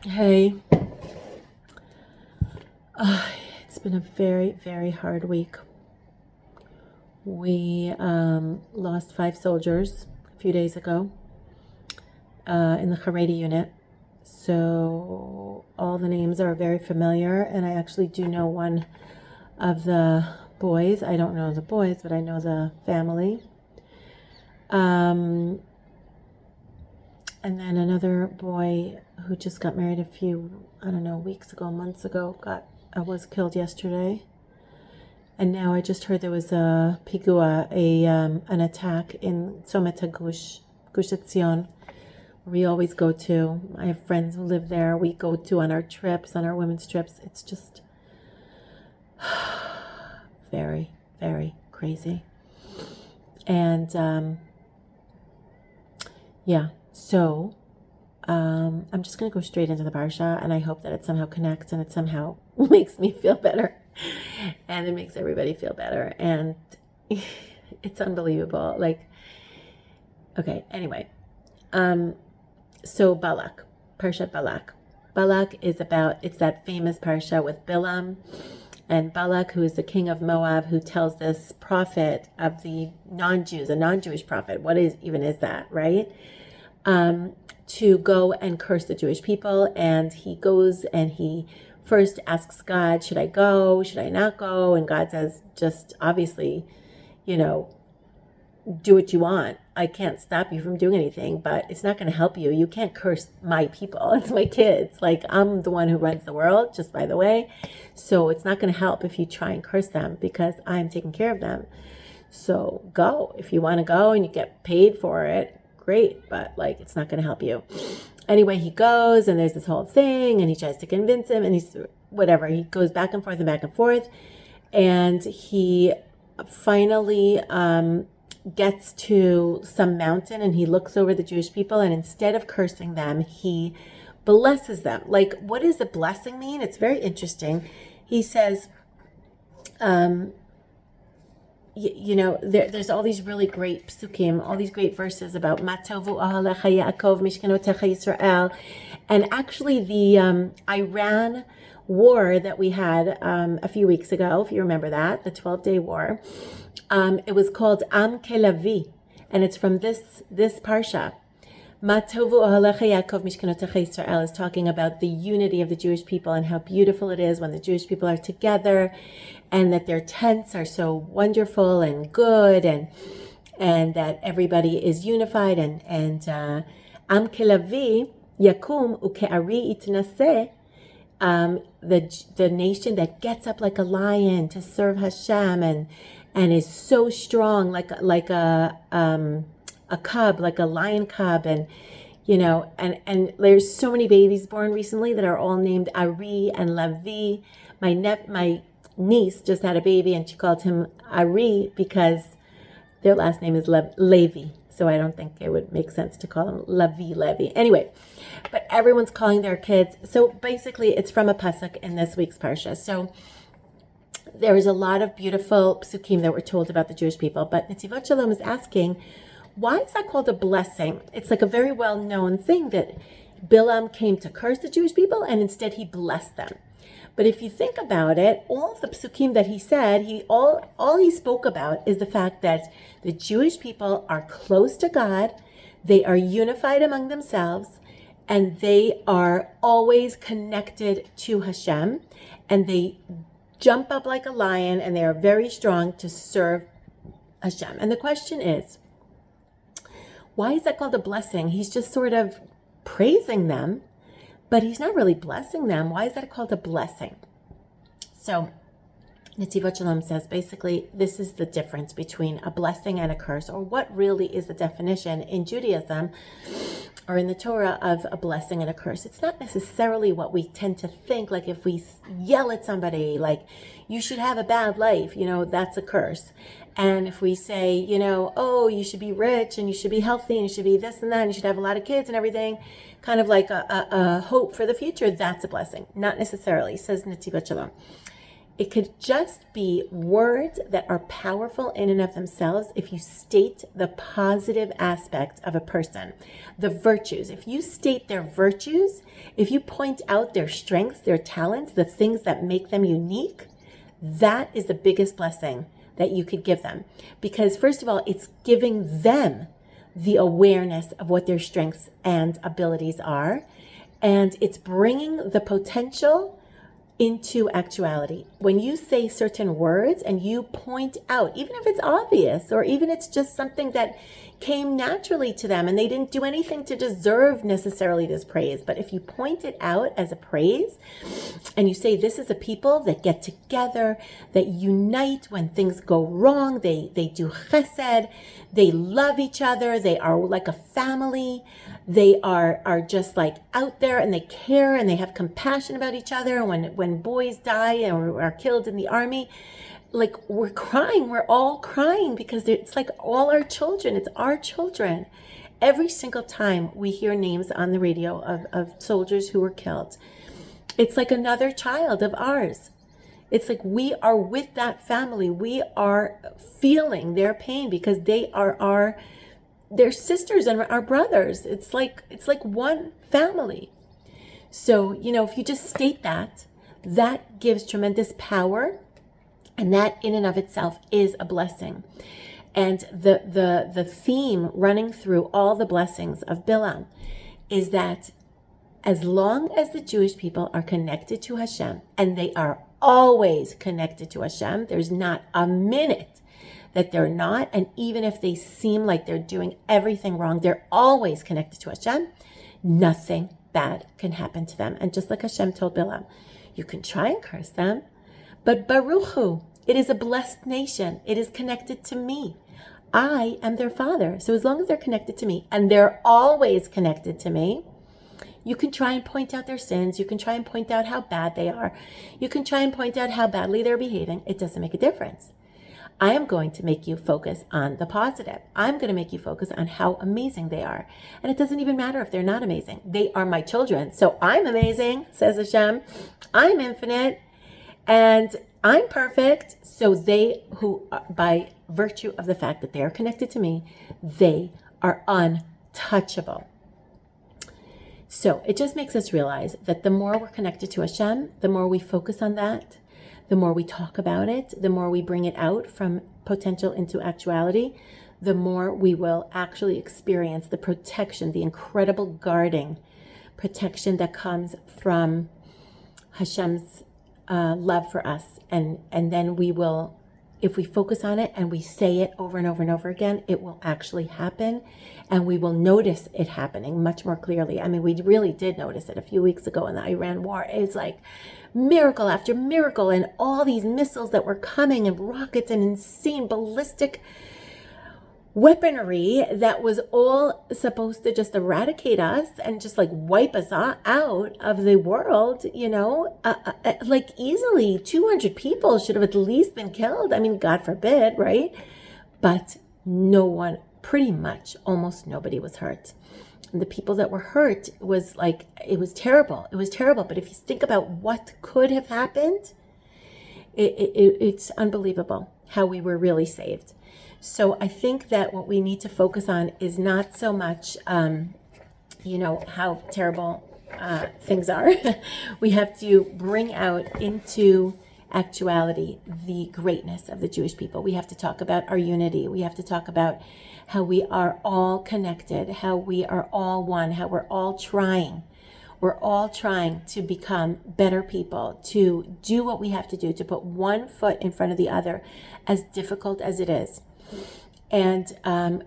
Hey, uh, it's been a very, very hard week. We lost 5 soldiers a few days ago in the Haredi unit. So all the names are very familiar, and I actually do know one of the boys. I don't know the boys, but I know the family. And then another boy who just got married a few, I don't know, weeks ago, months ago, was killed yesterday. And now I just heard there was a pigua, an attack in Tzomet HaGush, Gush Etzion, where we always go to. I have friends who live there. We go to on our trips, on our women's trips. It's just very, very crazy. And yeah, so I'm just going to go straight into the Parsha, and I hope that it somehow connects and it somehow makes me feel better. And it makes everybody feel better. And it's unbelievable. Okay, anyway. So Balak, Parshat Balak. Balak is it's that famous Parsha with Bilam and Balak, who is the king of Moab, who tells this prophet of the non-Jews, a non-Jewish prophet. What is that, right? To go and curse the Jewish people. And he goes and he first asks God, should I go? Should I not go? And God says, just obviously, do what you want. I can't stop you from doing anything, but it's not going to help you. You can't curse my people. It's my kids. I'm the one who runs the world, just by the way. So it's not going to help if you try and curse them because I'm taking care of them. So go. If you want to go and you get paid for it, great. But it's not going to help you. Anyway, he goes and there's this whole thing and he tries to convince him and he goes back and forth and back and forth. And he finally gets to some mountain and he looks over the Jewish people and instead of cursing them, he blesses them. What does the blessing mean? It's very interesting. He says, there's all these really great psukim, all these great verses about Matovu Ahalecha Yaakov Mishkanotecha Yisrael, and actually the Iran war that we had a few weeks ago, if you remember that, the 12-day war, it was called Am Kelavi, and it's from this parsha. Matovu Ahalecha Yaakov Mishkanotecha Yisrael is talking about the unity of the Jewish people and how beautiful it is when the Jewish people are together and that their tents are so wonderful and good and that everybody is unified and Am Kelavi Yakum Uke'ari Itnaseh, the nation that gets up like a lion to serve Hashem and is so strong like a cub, like a lion cub, and there's so many babies born recently that are all named Ari and Levi. My niece just had a baby and she called him Ari because their last name is Levi. So I don't think it would make sense to call him Levi. Anyway, but everyone's calling their kids. So basically it's from a pasuk in this week's parsha. So there is a lot of beautiful psukim that were told about the Jewish people, but Netivot Shalom is asking, why is that called a blessing? It's a very well-known thing that Bilam came to curse the Jewish people and instead he blessed them. But if you think about it, all the psukim that he said, all he spoke about is the fact that the Jewish people are close to God, they are unified among themselves, and they are always connected to Hashem, and they jump up like a lion, and they are very strong to serve Hashem. And the question is, why is that called a blessing? He's just sort of praising them, but he's not really blessing them. Why is that called a blessing? So Netivot Shalom says, basically, this is the difference between a blessing and a curse, or what really is the definition in Judaism or in the Torah of a blessing and a curse. It's not necessarily what we tend to think, like if we yell at somebody, like, you should have a bad life, that's a curse. And if we say, oh, you should be rich and you should be healthy and you should be this and that and you should have a lot of kids and everything, kind of like a hope for the future, that's a blessing. Not necessarily, says Netivot Shalom. It could just be words that are powerful in and of themselves if you state the positive aspect of a person, the virtues. If you state their virtues, if you point out their strengths, their talents, the things that make them unique, that is the biggest blessing that you could give them. Because first of all, it's giving them the awareness of what their strengths and abilities are. And it's bringing the potential into actuality. When you say certain words and you point out, even if it's obvious, or even it's just something that came naturally to them and they didn't do anything to deserve necessarily this praise, but if you point it out as a praise and you say this is a people that get together, that unite when things go wrong, they do chesed, they love each other, they are like a family, they are just like out there and they care and they have compassion about each other. And when boys die or are killed in the army, like we're crying, we're all crying because it's like all our children, it's our children. Every single time we hear names on the radio of soldiers who were killed, it's like another child of ours. It's like we are with that family. We are feeling their pain because they are their sisters and our brothers. It's like one family. So, if you just state that gives tremendous power, and that in and of itself is a blessing. And the theme running through all the blessings of Bilam is that as long as the Jewish people are connected to Hashem, and they are always connected to Hashem, there's not a minute that they're not. And even if they seem like they're doing everything wrong, they're always connected to Hashem. Nothing bad can happen to them. And just like Hashem told Bilam, you can try and curse them, but Baruch Hu, it is a blessed nation. It is connected to me. I am their father. So as long as they're connected to me, and they're always connected to me, you can try and point out their sins. You can try and point out how bad they are. You can try and point out how badly they're behaving. It doesn't make a difference. I am going to make you focus on the positive. I'm going to make you focus on how amazing they are. And it doesn't even matter if they're not amazing. They are my children. So I'm amazing, says Hashem. I'm infinite and I'm perfect. So they who, by virtue of the fact that they are connected to me, they are untouchable. So it just makes us realize that the more we're connected to Hashem, the more we focus on that, the more we talk about it, the more we bring it out from potential into actuality, the more we will actually experience the protection, the incredible guarding protection that comes from Hashem's love for us. And then we will, if we focus on it and we say it over and over and over again, it will actually happen. And we will notice it happening much more clearly. I mean, we really did notice it a few weeks ago in the Iran war. It's like miracle after miracle, and all these missiles that were coming and rockets and insane ballistic weaponry that was all supposed to just eradicate us and just like wipe us out of the world, like easily 200 people should have at least been killed. I mean, God forbid, right? But no one, pretty much almost nobody was hurt. And the people that were hurt was like, it was terrible. It was terrible. But if you think about what could have happened, it's unbelievable how we were really saved. So I think that what we need to focus on is not so much, how terrible things are. We have to bring out into actuality the greatness of the Jewish people. We have to talk about our unity. We have to talk about how we are all connected, how we are all one, how we're all trying. We're all trying to become better people, to do what we have to do, to put one foot in front of the other, as difficult as it is. And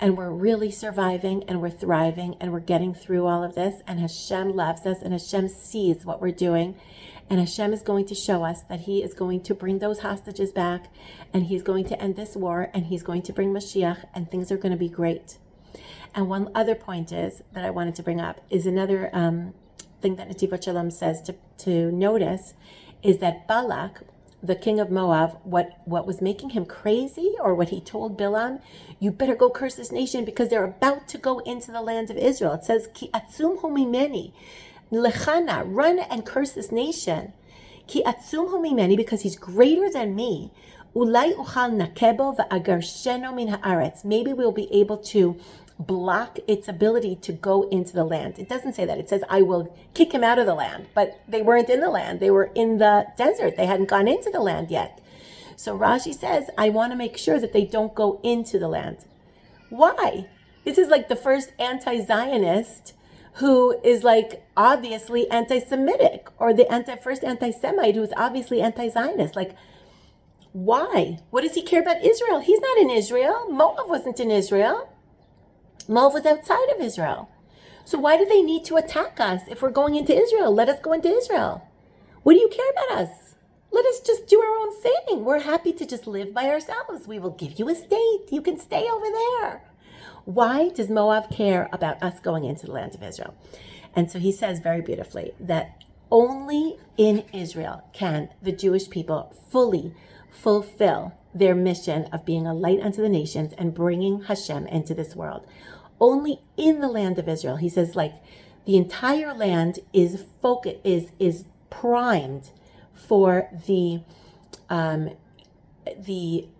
we're really surviving, and we're thriving, and we're getting through all of this. And Hashem loves us, and Hashem sees what we're doing. And Hashem is going to show us that He is going to bring those hostages back, and He's going to end this war, and He's going to bring Mashiach, and things are going to be great. And one other point is that I wanted to bring up is another thing that Netivot Shalom says to notice is that Balak, the king of Moab, what was making him crazy, or what he told Bilam, you better go curse this nation because they're about to go into the land of Israel. It says, Ki atzum hu mimeni, lechana, run and curse this nation. Ki atzum hu mimeni, because he's greater than me. Ulai uchal nakebo va'agarsheno min haaretz. Maybe we'll be able to block its ability to go into the land. It doesn't say that. It says, I will kick him out of the land. But they weren't in the land. They were in the desert. They hadn't gone into the land yet. So Rashi says, I want to make sure that they don't go into the land. Why? This is like the first anti-Zionist who is like obviously anti-Semitic, or the first anti-Semite who is obviously anti-Zionist. Like, why? What does he care about Israel? He's not in Israel. Moab wasn't in Israel. Moab was outside of Israel. So why do they need to attack us if we're going into Israel? Let us go into Israel. What do you care about us? Let us just do our own thing. We're happy to just live by ourselves. We will give you a state. You can stay over there. Why does Moab care about us going into the land of Israel? And so he says very beautifully that only in Israel can the Jewish people fully fulfill their mission of being a light unto the nations and bringing Hashem into this world. Only in the land of Israel. He says, like, the entire land is primed for the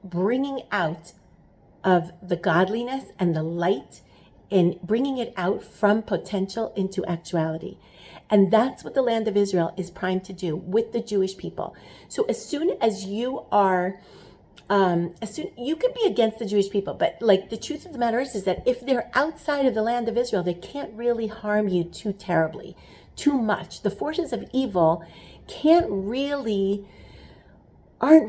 bringing out of the godliness and the light, and bringing it out from potential into actuality. And that's what the land of Israel is primed to do with the Jewish people. So as soon as you are you can be against the Jewish people, but like the truth of the matter is that if they're outside of the land of Israel, they can't really harm you too terribly, too much. The forces of evil aren't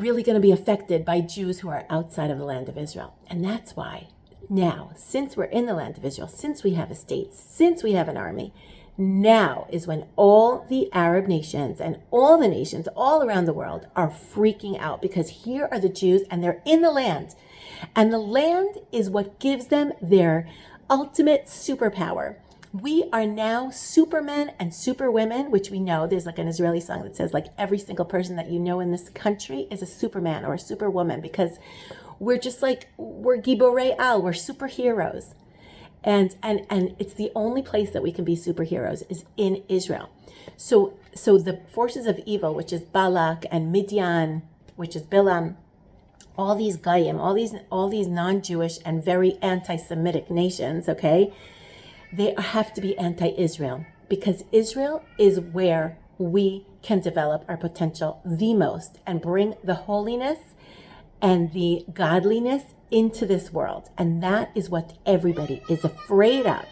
really going to be affected by Jews who are outside of the land of Israel. And that's why now, since we're in the land of Israel, since we have a state, since we have an army, now is when all the Arab nations and all the nations all around the world are freaking out, because here are the Jews and they're in the land. And the land is what gives them their ultimate superpower. We are now supermen and superwomen, which we know there's like an Israeli song that says like every single person that you know in this country is a superman or a superwoman, because we're just like, we're Giborei Al, we're superheroes. And it's the only place that we can be superheroes is in Israel. So the forces of evil, which is Balak and Midian, which is Bilam, all these Goyim, all these non-Jewish and very anti-Semitic nations, okay, they have to be anti-Israel, because Israel is where we can develop our potential the most and bring the holiness and the godliness into this world. And that is what everybody is afraid of,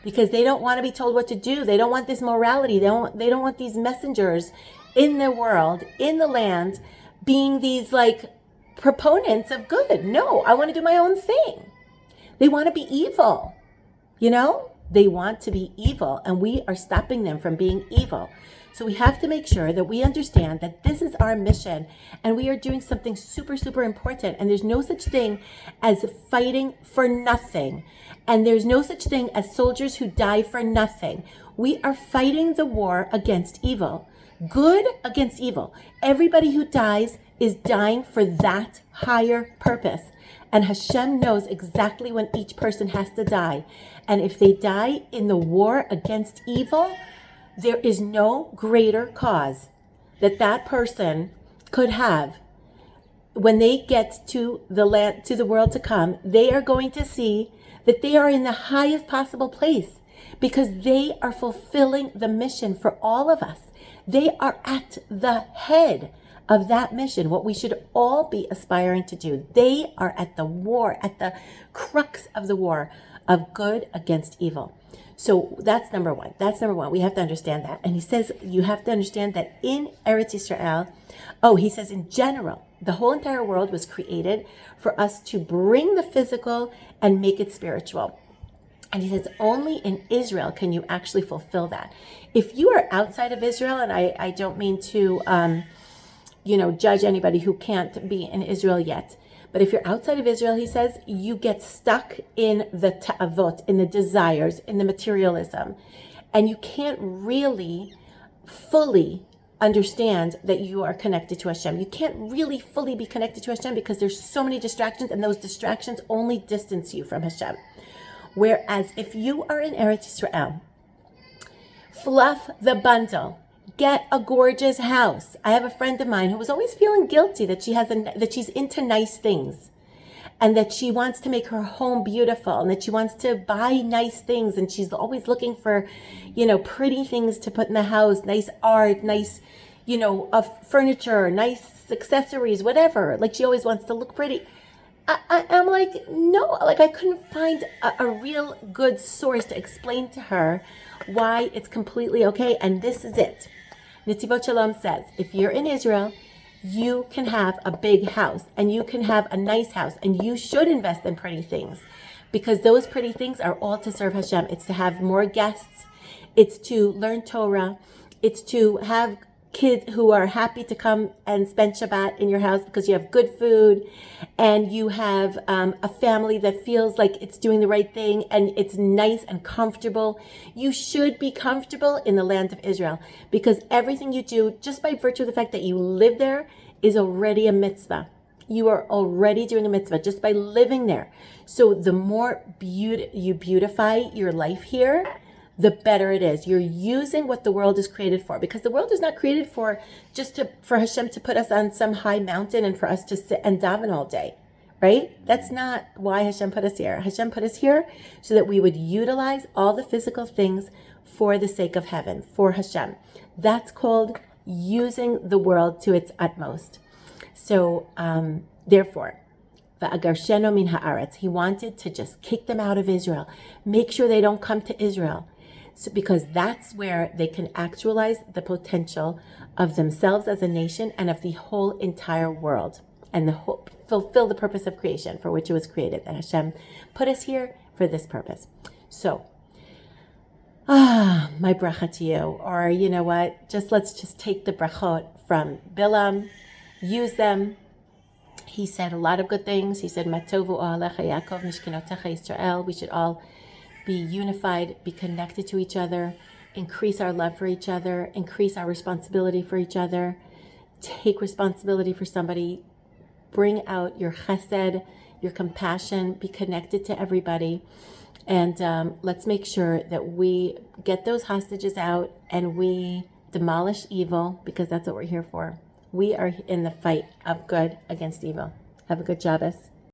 because they don't want to be told what to do. They don't want this morality. They don't want these messengers in the world, in the land, being these like proponents of good. No, I want to do my own thing. They want to be evil, you know? They want to be evil, and we are stopping them from being evil. So we have to make sure that we understand that this is our mission, and we are doing something super, super important. And there's no such thing as fighting for nothing. And there's no such thing as soldiers who die for nothing. We are fighting the war against evil. Good against evil. Everybody who dies is dying for that higher purpose. And Hashem knows exactly when each person has to die. And if they die in the war against evil, there is no greater cause that person could have. When they get to the land, to the world to come, they are going to see that they are in the highest possible place, because they are fulfilling the mission for all of us. They are at the head of that mission, what we should all be aspiring to do. They are at the war, at the crux of the war of good against evil. So that's number one. We have to understand that. And he says you have to understand that in Eretz Yisrael, he says in general, the whole entire world was created for us to bring the physical and make it spiritual. And he says only in Israel can you actually fulfill that. If you are outside of Israel, and I don't mean to judge anybody who can't be in Israel yet, but if you're outside of Israel, he says, you get stuck in the ta'avot, in the desires, in the materialism. And you can't really fully understand that you are connected to Hashem. You can't really fully be connected to Hashem because there's so many distractions, and those distractions only distance you from Hashem. Whereas if you are in Eretz Yisrael, fluff the bundle. Get a gorgeous house. I have a friend of mine who was always feeling guilty that that she's into nice things, and that she wants to make her home beautiful, and that she wants to buy nice things, and she's always looking for, pretty things to put in the house, nice art, nice, furniture, nice accessories, whatever. Like, she always wants to look pretty. I'm like, no, like, I couldn't find a real good source to explain to her why it's completely okay. And this is it. Netivot Shalom says, if you're in Israel, you can have a big house, and you can have a nice house, and you should invest in pretty things, because those pretty things are all to serve Hashem. It's to have more guests. It's to learn Torah. It's to have kids who are happy to come and spend Shabbat in your house because you have good food, and you have a family that feels like it's doing the right thing, and it's nice and comfortable. You should be comfortable in the land of Israel, because everything you do, just by virtue of the fact that you live there, is already a mitzvah. You are already doing a mitzvah just by living there. So the more you beautify your life here, the better it is. You're using what the world is created for, because the world is not created for for Hashem to put us on some high mountain and for us to sit and daven all day, right? That's not why Hashem put us here. Hashem put us here so that we would utilize all the physical things for the sake of heaven, for Hashem. That's called using the world to its utmost. So, therefore, va'agarsheno min haaretz, he wanted to just kick them out of Israel, make sure they don't come to Israel. So, because that's where they can actualize the potential of themselves as a nation and of the whole entire world, and fulfill the purpose of creation for which it was created. That Hashem put us here for this purpose. So, my bracha to you, or you know what? Let's just take the brachot from Bilam, use them. He said a lot of good things. He said, "Matovu ohalecha Yaakov mishkenotecha Yisrael." We should all be unified, be connected to each other, increase our love for each other, increase our responsibility for each other, take responsibility for somebody, bring out your chesed, your compassion, be connected to everybody. And let's make sure that we get those hostages out and we demolish evil, because that's what we're here for. We are in the fight of good against evil. Have a good Shabbos.